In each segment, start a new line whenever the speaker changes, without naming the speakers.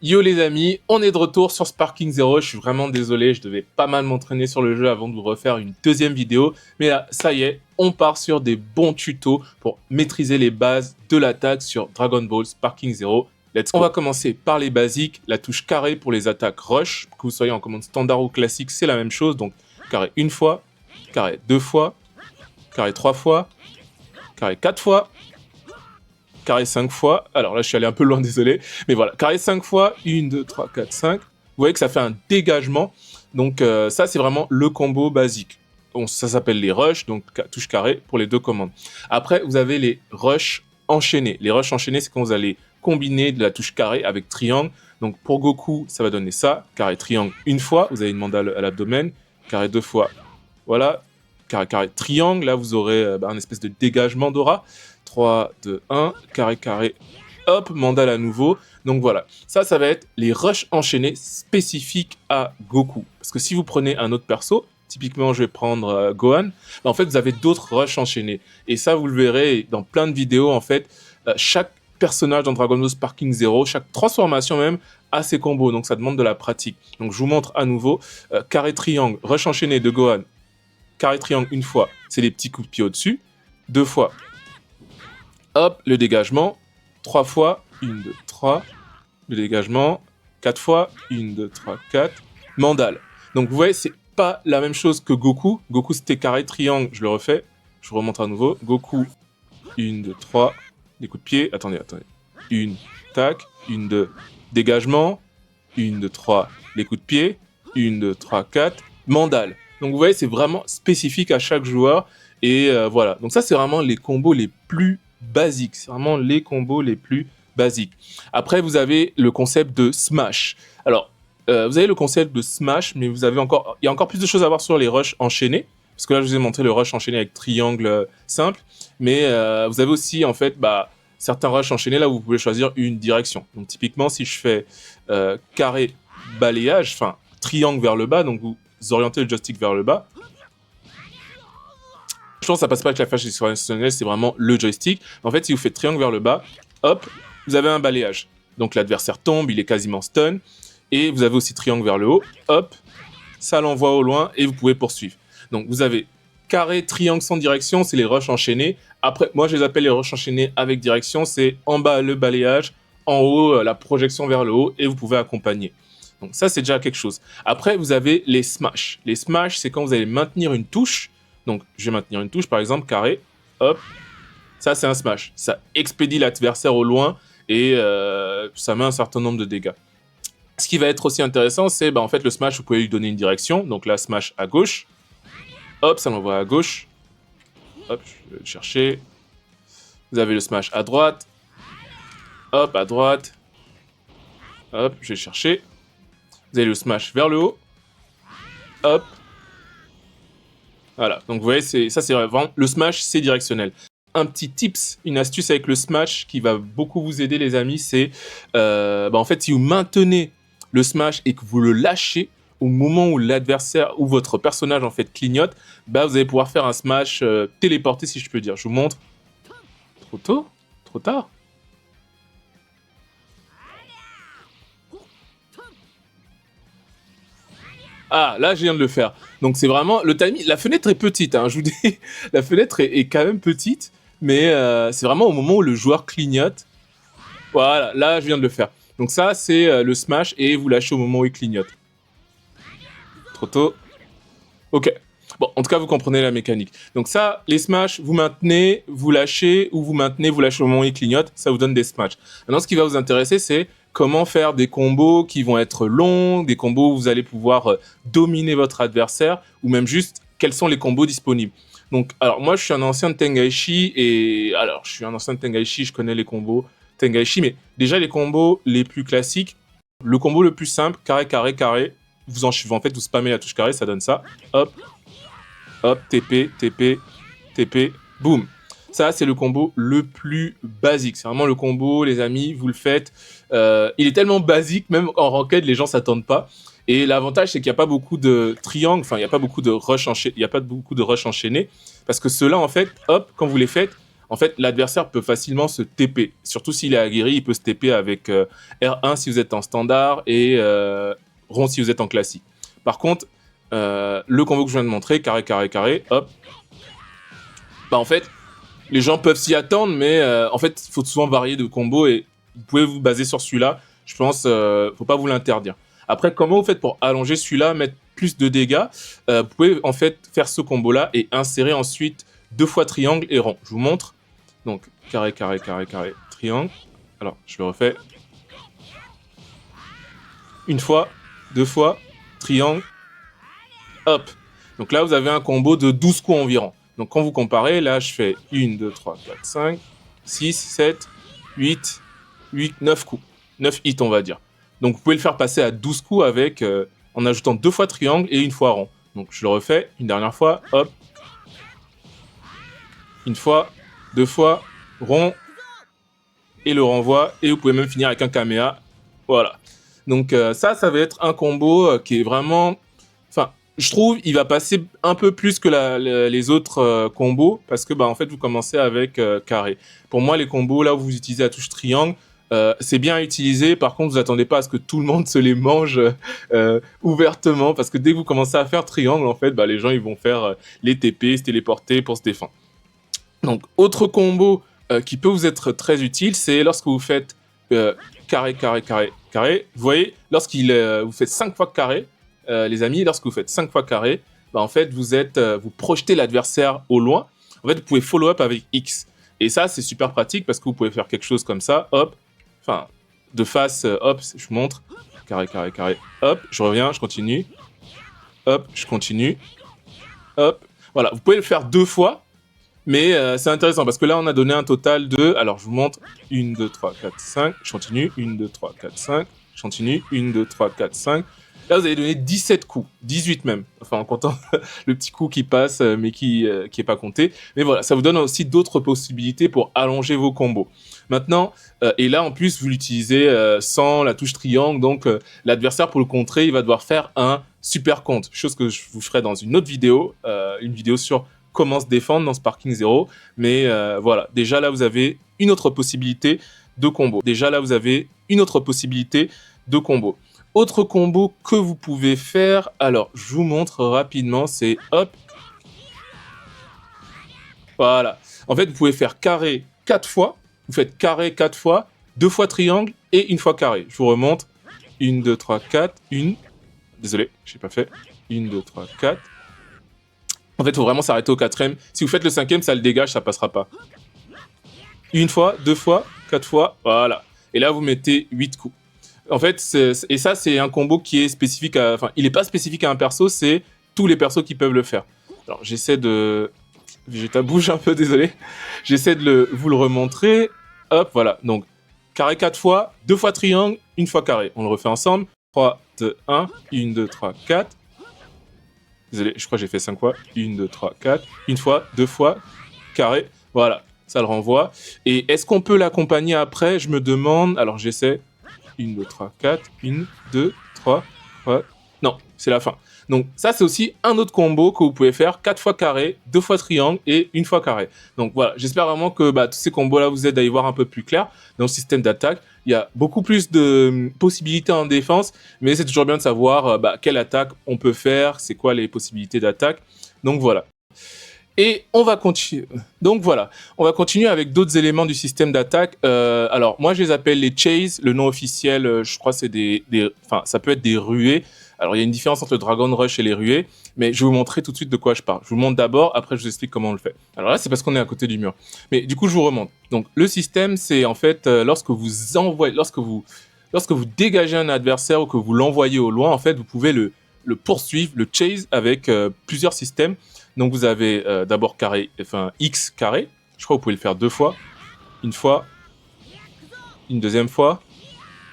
Yo les amis, on est de retour sur Sparking Zero. Je suis vraiment désolé, je devais pas mal m'entraîner sur le jeu avant de vous refaire une deuxième vidéo. Mais là, ça y est, on part sur des bons tutos pour maîtriser les bases de l'attaque sur Dragon Ball Sparking Zero. Let's go. On va commencer par les basiques, la touche carré pour les attaques rush. Que vous soyez en commande standard ou classique, c'est la même chose. Donc carré une fois, carré deux fois, carré trois fois, carré quatre fois, carré 5 fois, alors là je suis allé un peu loin, désolé, mais voilà, carré 5 fois, 1, 2, 3, 4, 5, vous voyez que ça fait un dégagement, donc ça c'est vraiment le combo basique. Bon, ça s'appelle les rushs, donc touche carré pour les deux commandes. Après, vous avez les rushs enchaînés. Les rushs enchaînés, c'est quand vous allez combiner de la touche carré avec triangle. Donc pour Goku, ça va donner ça, carré triangle une fois, vous avez une mandale à l'abdomen, carré deux fois, voilà, carré carré triangle, là vous aurez un espèce de dégagement d'aura. 3, 2, 1, carré, carré, hop, mandale à nouveau. Donc voilà, ça va être les rushs enchaînés spécifiques à Goku. Parce que si vous prenez un autre perso, typiquement je vais prendre Gohan, en fait vous avez d'autres rushs enchaînés. Et ça vous le verrez dans plein de vidéos, en fait, chaque personnage dans Dragon Ball Sparking Zero, chaque transformation même, a ses combos, donc ça demande de la pratique. Donc je vous montre à nouveau, carré triangle, rush enchaîné de Gohan, carré triangle une fois, c'est les petits coups de pied au-dessus, deux fois, hop, le dégagement, 3 fois, 1, 2, 3, le dégagement, 4 fois, 1, 2, 3, 4, mandale. Donc vous voyez, c'est pas la même chose que Goku. Goku c'était carré, triangle, je le refais, je vous remontre à nouveau. Goku, 1, 2, 3, des coups de pied, attendez, 1, tac, 1, 2, dégagement, 1, 2, 3, les coups de pied, 1, 2, 3, 4, mandale. Donc vous voyez, c'est vraiment spécifique à chaque joueur, et voilà. Donc ça, c'est vraiment les combos les plus basiques, c'est vraiment les combos les plus basiques. Après, vous avez le concept de smash. Alors, vous avez le concept de smash, mais il y a encore plus de choses à voir sur les rushs enchaînés, parce que là, je vous ai montré le rush enchaîné avec triangle simple, mais vous avez aussi, en fait, certains rushs enchaînés, là, où vous pouvez choisir une direction. Donc, typiquement, si je fais carré balayage, enfin, triangle vers le bas, donc vous orientez le joystick vers le bas, je pense que ça passe pas avec la flèche exceptionnelle, c'est vraiment le joystick. En fait, si vous faites triangle vers le bas, hop, vous avez un balayage. Donc l'adversaire tombe, il est quasiment stun. Et vous avez aussi triangle vers le haut, hop, ça l'envoie au loin et vous pouvez poursuivre. Donc vous avez carré, triangle sans direction, c'est les rushs enchaînés. Après, moi je les appelle les rushs enchaînés avec direction, c'est en bas le balayage, en haut la projection vers le haut et vous pouvez accompagner. Donc ça c'est déjà quelque chose. Après vous avez les smash. Les smash, c'est quand vous allez maintenir une touche. Donc, je vais maintenir une touche, par exemple, carré, hop, ça c'est un smash. Ça expédie l'adversaire au loin et ça met un certain nombre de dégâts. Ce qui va être aussi intéressant, c'est en fait le smash, vous pouvez lui donner une direction. Donc là, smash à gauche, hop, ça l'envoie à gauche, hop, je vais le chercher. Vous avez le smash à droite, hop, à droite, hop, je vais le chercher. Vous avez le smash vers le haut, hop. Voilà, donc vous voyez, ça c'est vraiment, le smash c'est directionnel. Un petit tips, une astuce avec le smash qui va beaucoup vous aider les amis, c'est en fait si vous maintenez le smash et que vous le lâchez au moment où l'adversaire ou votre personnage en fait clignote, vous allez pouvoir faire un smash téléporté si je peux dire. Je vous montre. Trop tôt? Trop tard? Ah, là, je viens de le faire. Donc, c'est vraiment... Le timing... La fenêtre est petite, hein, je vous dis. La fenêtre est quand même petite, mais c'est vraiment au moment où le joueur clignote. Voilà, là, je viens de le faire. Donc ça, c'est le smash, et vous lâchez au moment où il clignote. Trop tôt. Ok. Bon, en tout cas, vous comprenez la mécanique. Donc ça, les smash, vous maintenez, vous lâchez, ou vous maintenez, vous lâchez au moment où il clignote. Ça vous donne des smash. Maintenant, ce qui va vous intéresser, c'est comment faire des combos qui vont être longs, des combos où vous allez pouvoir dominer votre adversaire, ou même juste, quels sont les combos disponibles. Donc, alors moi, je suis un ancien de Tenkaichi, je connais les combos Tenkaichi, mais déjà, les combos les plus classiques, le combo le plus simple, carré, carré, carré, en fait, vous spammez la touche carré, ça donne ça, hop, hop, TP, TP, TP, boum. Ça, c'est le combo le plus basique. C'est vraiment le combo, les amis, vous le faites. Il est tellement basique, même en ranked, les gens s'attendent pas. Et l'avantage, c'est qu'il n'y a pas beaucoup de triangles, enfin, il n'y a pas beaucoup de rush enchaînés, parce que ceux-là, en fait, hop, quand vous les faites, en fait, l'adversaire peut facilement se TP. Surtout s'il est aguerri, il peut se TP avec R1 si vous êtes en standard et rond si vous êtes en classique. Par contre, le combo que je viens de montrer, carré, carré, carré, hop, bah en fait, les gens peuvent s'y attendre, mais en fait, il faut souvent varier de combos et vous pouvez vous baser sur celui-là. Je pense, faut pas vous l'interdire. Après, comment vous faites pour allonger celui-là, mettre plus de dégâts? Vous pouvez en fait faire ce combo-là et insérer ensuite 2 fois triangle et rond. Je vous montre. Donc, carré, carré, carré, carré, triangle. Alors, je le refais. Une fois, 2 fois, triangle, hop. Donc là, vous avez un combo de 12 coups environ. Donc quand vous comparez, là, je fais 1, 2, 3, 4, 5, 6, 7, 8, 9 coups. 9 hits, on va dire. Donc vous pouvez le faire passer à 12 coups avec, en ajoutant 2 fois triangle et 1 fois rond. Donc je le refais une dernière fois, hop. Une fois, 2 fois, rond. Et le renvoi. Et vous pouvez même finir avec un Kamea. Voilà. Donc ça va être un combo qui est vraiment... Enfin, je trouve il va passer un peu plus que les autres combos parce que bah en fait vous commencez avec carré. Pour moi les combos là où vous utilisez la touche triangle, c'est bien à utiliser. Par contre vous attendez pas à ce que tout le monde se les mange ouvertement parce que dès que vous commencez à faire triangle en fait bah les gens ils vont faire les TP, se téléporter pour se défendre. Donc autre combo qui peut vous être très utile, c'est lorsque vous faites carré, carré, carré, carré. Vous voyez, lorsqu'il vous faites 5 fois carré, les amis, lorsque vous faites 5 fois carré, bah, en fait, vous projetez l'adversaire au loin. En fait, vous pouvez follow up avec X. Et ça, c'est super pratique parce que vous pouvez faire quelque chose comme ça, hop, enfin, de face, hop, je vous montre, carré, carré, carré, hop, je reviens, je continue, hop, je continue, hop. Voilà, vous pouvez le faire 2 fois, mais c'est intéressant parce que là, on a donné un total de... Alors, je vous montre 1, 2, 3, 4, 5. Je continue. 1, 2, 3, 4, 5. Je continue. 1, 2, 3, 4, 5. Là, vous avez donné 17 coups. 18 même. Enfin, en comptant le petit coup qui passe, mais qui est pas compté. Mais voilà, ça vous donne aussi d'autres possibilités pour allonger vos combos. Maintenant, et là, en plus, vous l'utilisez sans la touche triangle. Donc, l'adversaire, pour le contrer, il va devoir faire un super compte. Chose que je vous ferai dans une autre vidéo. Une vidéo sur... comment se défendre dans Sparking Zero. Mais voilà, déjà là, vous avez une autre possibilité de combo. Autre combo que vous pouvez faire, alors je vous montre rapidement, c'est hop. Voilà. En fait, vous pouvez faire carré 4 fois. Vous faites carré 4 fois, 2 fois triangle et 1 fois carré. Je vous remonte. 1, 2, 3, 4, 1. Désolé, j'ai pas fait. 1, 2, 3, 4. En fait, il faut vraiment s'arrêter au 4e. Si vous faites le 5e, ça le dégage, ça passera pas. 1 fois, 2 fois, 4 fois, voilà. Et là, vous mettez 8 coups. En fait, et ça, c'est un combo qui est spécifique à... Enfin, il n'est pas spécifique à un perso, c'est tous les persos qui peuvent le faire. Alors, j'essaie de... Vegeta bouge un peu, désolé. J'essaie de vous le remontrer. Hop, voilà. Donc, carré 4 fois, 2 fois triangle, 1 fois carré. On le refait ensemble. 3, 2, 1. 1, 2, 3, 4. Désolé, je crois que j'ai fait 5 fois. 1, 2, 3, 4. Une fois, 2 fois, carré. Voilà, ça le renvoie. Et est-ce qu'on peut l'accompagner après? Je me demande. Alors, j'essaie. 1, 2, 3, 4. 1, 2, 3, 3. Non, c'est la fin. Donc, ça, c'est aussi un autre combo que vous pouvez faire. 4 fois carré, 2 fois triangle et 1 fois carré. Donc, voilà, j'espère vraiment que tous ces combos-là vous aident à y voir un peu plus clair dans le système d'attaque. Il y a beaucoup plus de possibilités en défense, mais c'est toujours bien de savoir quelle attaque on peut faire, c'est quoi les possibilités d'attaque. Donc, voilà. Et on va continuer. Donc voilà, on va continuer avec d'autres éléments du système d'attaque. Alors moi je les appelle les chases. Le nom officiel, je crois, c'est enfin ça peut être des ruées. Alors il y a une différence entre le Dragon Rush et les ruées, mais je vais vous montrer tout de suite de quoi je parle. Je vous montre d'abord, après je vous explique comment on le fait. Alors là c'est parce qu'on est à côté du mur. Mais du coup je vous remonte. Donc le système c'est en fait lorsque vous dégagez un adversaire ou que vous l'envoyez au loin, en fait vous pouvez le poursuivre, le chase avec plusieurs systèmes. Donc vous avez d'abord carré, enfin X carré. Je crois que vous pouvez le faire 2 fois. Une fois. Une deuxième fois.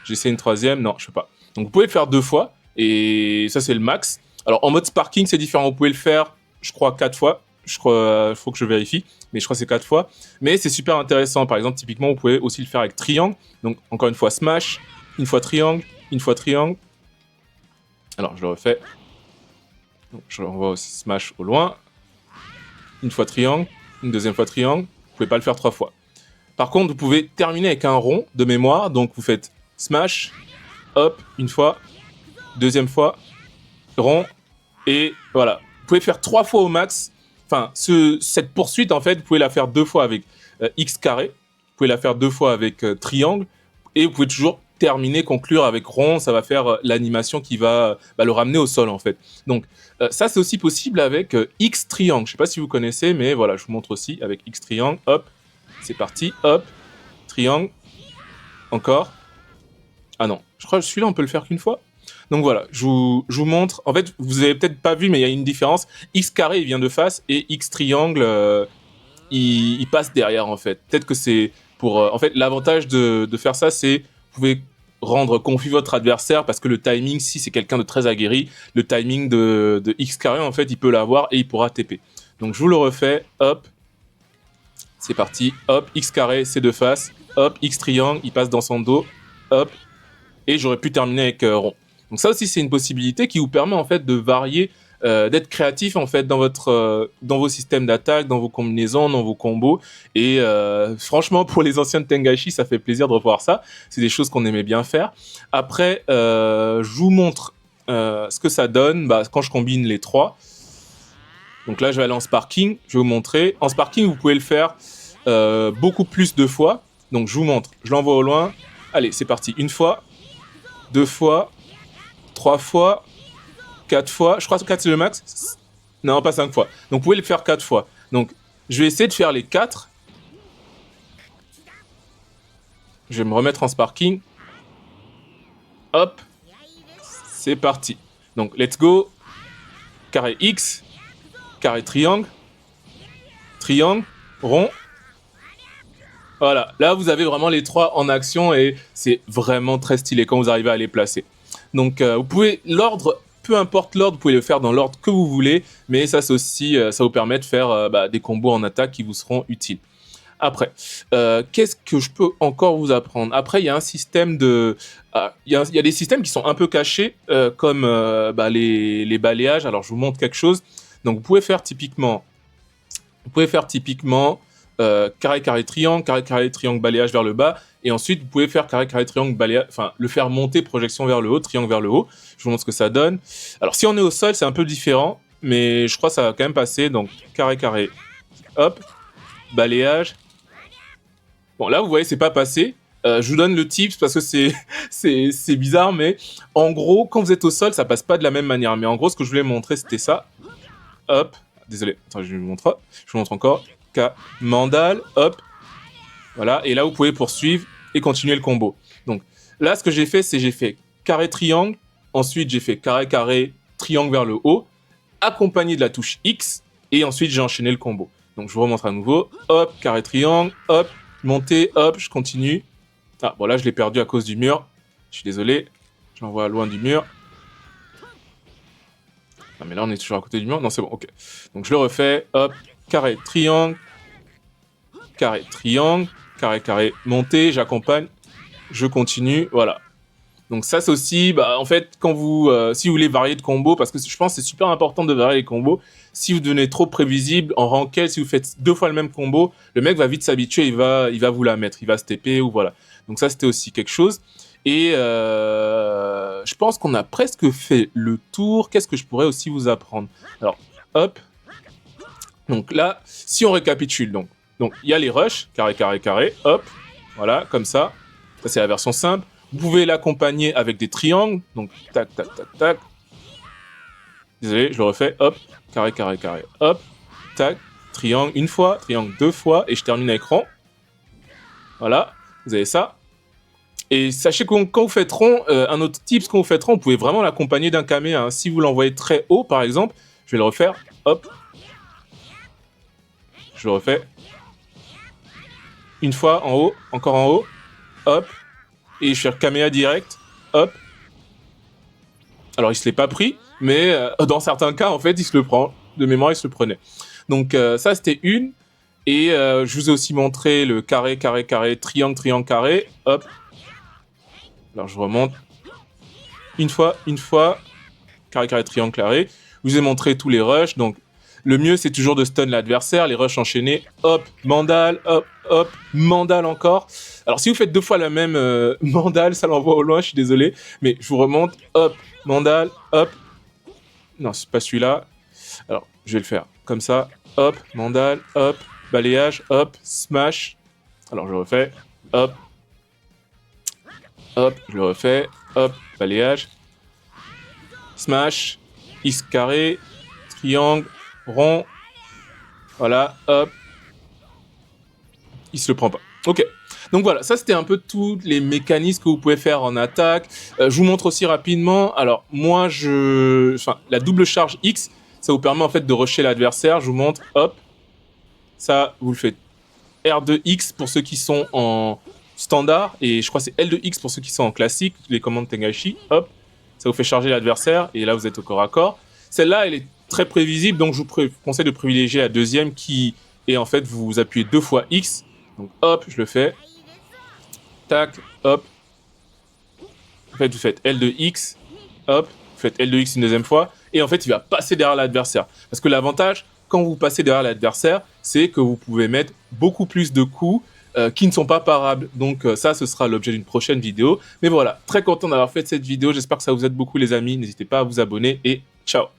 J'essaie une troisième. Non, je ne peux pas. Donc vous pouvez le faire 2 fois. Et ça, c'est le max. Alors en mode Sparking, c'est différent. Vous pouvez le faire, je crois, 4 fois. Je crois, il faut que je vérifie. Mais je crois que c'est 4 fois. Mais c'est super intéressant. Par exemple, typiquement, vous pouvez aussi le faire avec triangle. Donc encore une fois, smash. Une fois triangle. Une fois triangle. Alors je le refais. Donc, je renvoie aussi smash au loin. Une fois triangle, une deuxième fois triangle. Vous pouvez pas le faire 3 fois. Par contre, vous pouvez terminer avec un rond de mémoire. Donc, vous faites smash, hop, une fois, deuxième fois, rond, et voilà. Vous pouvez faire 3 fois au max. Enfin, cette poursuite, en fait, vous pouvez la faire 2 fois avec X carré. Vous pouvez la faire 2 fois avec triangle. Et vous pouvez toujours terminer, conclure avec rond. Ça va faire l'animation qui va le ramener au sol, en fait. Donc, ça, c'est aussi possible avec X triangle. Je sais pas si vous connaissez, mais voilà, je vous montre aussi avec X triangle. Hop, c'est parti. Hop, triangle. Encore. Ah non, je crois que celui-là, on peut le faire qu'une fois. Donc voilà, je vous montre. En fait, vous avez peut-être pas vu, mais il y a une différence. X carré, il vient de face, et X triangle, il passe derrière, en fait. Peut-être que c'est pour... en fait, l'avantage de faire ça, c'est vous pouvez rendre confus votre adversaire, parce que le timing, si c'est quelqu'un de très aguerri, le timing de X carré, en fait, il peut l'avoir, et il pourra TP. Donc je vous le refais, hop. C'est parti, hop, X carré, c'est de face. Hop, X triangle, il passe dans son dos. Hop. Et j'aurais pu terminer avec rond. Donc ça aussi, c'est une possibilité qui vous permet en fait de varier, d'être créatif en fait dans vos systèmes d'attaque, dans vos combinaisons, dans vos combos. Et franchement, pour les anciens de Tengachi, ça fait plaisir de revoir ça. C'est des choses qu'on aimait bien faire. Après, je vous montre ce que ça donne quand je combine les trois. Donc là, je vais aller en sparking. Je vais vous montrer. En sparking, vous pouvez le faire beaucoup plus de fois. Donc je vous montre. Je l'envoie au loin. Allez, c'est parti. Une fois. 2 fois, 3 fois, 4 fois. Je crois que 4 c'est le max. Non, pas 5 fois. Donc vous pouvez le faire 4 fois. Donc je vais essayer de faire les 4. Je vais me remettre en sparking. Hop. C'est parti. Donc let's go. Carré X. Carré triangle. Triangle. Rond. Voilà, là vous avez vraiment les 3 en action et c'est vraiment très stylé quand vous arrivez à les placer. Donc vous pouvez, l'ordre, peu importe l'ordre, vous pouvez le faire dans l'ordre que vous voulez, mais ça c'est aussi, ça vous permet de faire des combos en attaque qui vous seront utiles. Après, qu'est-ce que je peux encore vous apprendre? Après, il y a un système de... il y a des systèmes qui sont un peu cachés, comme les balayages. Alors je vous montre quelque chose. Donc vous pouvez faire typiquement... carré, carré, triangle, balayage vers le bas. Et ensuite, vous pouvez faire carré, carré, triangle, balayage, enfin, le faire monter, projection vers le haut, triangle vers le haut. Je vous montre ce que ça donne. Alors, si on est au sol, c'est un peu différent, mais je crois que ça va quand même passer. Donc, carré, carré, hop, balayage. Bon, là, vous voyez, c'est pas passé. Je vous donne le tips parce que c'est bizarre, mais en gros, quand vous êtes au sol, ça passe pas de la même manière. Mais en gros, ce que je voulais montrer, c'était ça. Hop, désolé, attends, je vous montre encore. Mandale, hop, voilà, et là vous pouvez poursuivre et continuer le combo. Donc là, ce que j'ai fait, c'est j'ai fait carré triangle, ensuite j'ai fait carré carré triangle vers le haut, accompagné de la touche X, et ensuite j'ai enchaîné le combo. Donc je vous remontre à nouveau, hop, carré triangle, hop, montée, hop, je continue. Ah bon, là je l'ai perdu à cause du mur, je suis désolé, je l'envoie loin du mur. Ah mais là on est toujours à côté du mur, non c'est bon, ok. Donc je le refais, hop, carré, triangle, carré, triangle, carré, carré, montée, j'accompagne, je continue, voilà. Donc ça, c'est aussi, en fait, quand vous, si vous voulez varier de combos, parce que je pense que c'est super important de varier les combos, si vous devenez trop prévisible, en ranked, si vous faites 2 fois le même combo, le mec va vite s'habituer, il va vous la mettre, il va se TP, ou voilà. Donc ça, c'était aussi quelque chose. Et je pense qu'on a presque fait le tour. Qu'est-ce que je pourrais aussi vous apprendre? Alors, hop. Donc là, si on récapitule, donc il y a les rushs, carré, carré, carré, hop, voilà, comme ça. Ça, c'est la version simple. Vous pouvez l'accompagner avec des triangles, donc tac, tac, tac, tac. Désolé, je le refais, hop, carré, carré, carré, hop, tac, triangle une fois, triangle 2 fois, et je termine avec rond. Voilà, vous avez ça. Et sachez que quand vous faites rond, un autre tips, quand vous faites rond, vous pouvez vraiment l'accompagner d'un kamé. Hein. Si vous l'envoyez très haut, par exemple, je vais le refaire, hop. Je le refais. Une fois en haut, encore en haut, hop. Et je fais Kamea direct, hop. Alors il se l'est pas pris, mais dans certains cas, en fait, il se le prend. De mémoire, il se le prenait. Donc ça, c'était une. Et je vous ai aussi montré le carré, carré, carré, triangle, triangle, carré, hop. Alors je remonte. Une fois, carré, carré, triangle, carré. Je vous ai montré tous les rushs. Donc Le mieux, c'est toujours de stun l'adversaire, les rushs enchaînés, hop, mandale, hop, mandale encore. Alors, si vous faites 2 fois la même mandale, ça l'envoie au loin, je suis désolé, mais je vous remonte, hop, mandale, hop. Non, c'est pas celui-là. Alors, je vais le faire comme ça, hop, mandale, hop, balayage, hop, smash. Alors, je refais, hop, hop, je le refais, hop, balayage, smash, X carré, triangle, rond, voilà, hop, il se le prend pas. Ok, donc voilà, ça c'était un peu tous les mécanismes que vous pouvez faire en attaque. Je vous montre aussi rapidement, alors moi la double charge X, ça vous permet en fait de rusher l'adversaire, je vous montre, hop, ça vous le faites R2X pour ceux qui sont en standard, et je crois que c'est L2X pour ceux qui sont en classique, les commandes Tengashi, hop, ça vous fait charger l'adversaire, et là vous êtes au corps à corps. Celle-là, elle est très prévisible, donc je vous conseille de privilégier la deuxième qui est en fait, vous appuyez 2 fois X, donc hop, je le fais, tac, hop, en fait vous faites L2X, hop, vous faites L2X une deuxième fois, et en fait il va passer derrière l'adversaire. Parce que l'avantage, quand vous passez derrière l'adversaire, c'est que vous pouvez mettre beaucoup plus de coups qui ne sont pas parables. Donc ça, ce sera l'objet d'une prochaine vidéo. Mais voilà, très content d'avoir fait cette vidéo. J'espère que ça vous aide beaucoup les amis. N'hésitez pas à vous abonner et ciao!